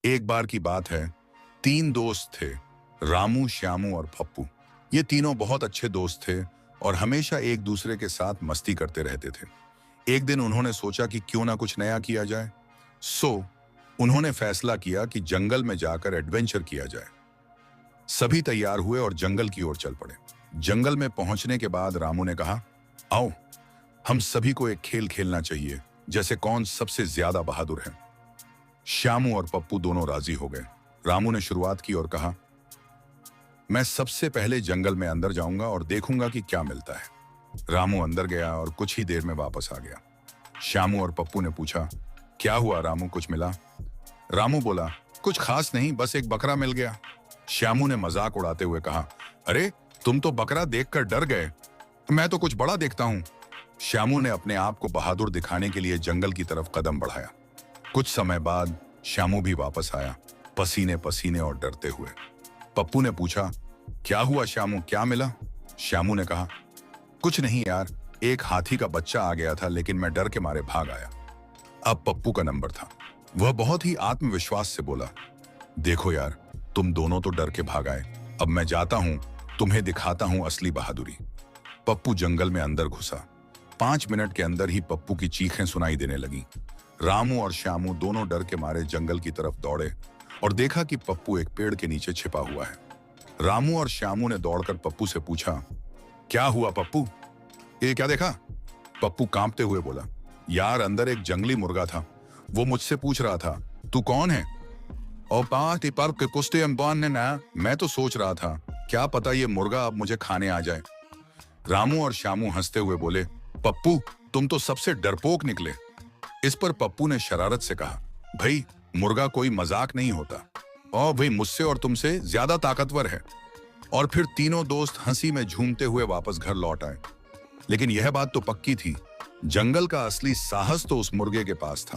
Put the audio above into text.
एक बार की बात है, तीन दोस्त थे, रामू, श्यामू और पप्पू। ये तीनों बहुत अच्छे दोस्त थे और हमेशा एक दूसरे के साथ मस्ती करते रहते थे। एक दिन उन्होंने सोचा कि क्यों ना कुछ नया किया जाए। सो उन्होंने फैसला किया कि जंगल में जाकर एडवेंचर किया जाए। सभी तैयार हुए और जंगल की ओर चल पड़े। जंगल में पहुंचने के बाद रामू ने कहा, आओ, हम सभी को एक खेल खेलना चाहिए, जैसे कौन सबसे ज्यादा बहादुर है। श्यामू और पप्पू दोनों राजी हो गए। रामू ने शुरुआत की और कहा, मैं सबसे पहले जंगल में अंदर जाऊंगा और देखूंगा कि क्या मिलता है। रामू अंदर गया और कुछ ही देर में वापस आ गया। श्यामू और पप्पू ने पूछा, क्या हुआ रामू, कुछ मिला? रामू बोला, कुछ खास नहीं, बस एक बकरा मिल गया। श्यामू ने मजाक उड़ाते हुए कहा, अरे तुम तो बकरा देखकर डर गए, मैं तो कुछ बड़ा देखता हूं। श्यामू ने अपने आप को बहादुर दिखाने के लिए जंगल की तरफ कदम बढ़ाया। कुछ समय बाद श्यामू भी वापस आया, पसीने पसीने और डरते हुए। पप्पू ने पूछा, क्या हुआ श्यामू, क्या मिला? श्यामू ने कहा, कुछ नहीं यार, एक हाथी का बच्चा आ गया था, लेकिन मैं डर के मारे भाग आया। अब पप्पू का नंबर था। वह बहुत ही आत्मविश्वास से बोला, देखो यार, तुम दोनों तो डर के भाग आए, अब मैं जाता हूं, तुम्हें दिखाता हूं असली बहादुरी। पप्पू जंगल में अंदर घुसा। 5 मिनट के अंदर ही पप्पू की चीखें सुनाई देने लगी। रामू और श्यामू दोनों डर के मारे जंगल की तरफ दौड़े और देखा कि पप्पू एक पेड़ के नीचे छिपा हुआ है। रामू और श्यामू ने दौड़कर पप्पू से पूछा, क्या हुआ पप्पू, ये क्या देखा? पप्पू कांपते हुए बोला, यार अंदर एक जंगली मुर्गा था, वो मुझसे पूछ रहा था, तू कौन है? और पर के कुश्ते अंबान ने ना, मैं तो सोच रहा था, क्या पता ये मुर्गा अब मुझे खाने आ जाए। रामू और श्यामू हंसते हुए बोले, पप्पू तुम तो सबसे डरपोक निकले। इस पर पप्पू ने शरारत से कहा, भाई मुर्गा कोई मजाक नहीं होता, और भाई मुझसे और तुमसे ज्यादा ताकतवर है। और फिर तीनों दोस्त हंसी में झूमते हुए वापस घर लौट आए। लेकिन यह बात तो पक्की थी, जंगल का असली साहस तो उस मुर्गे के पास था।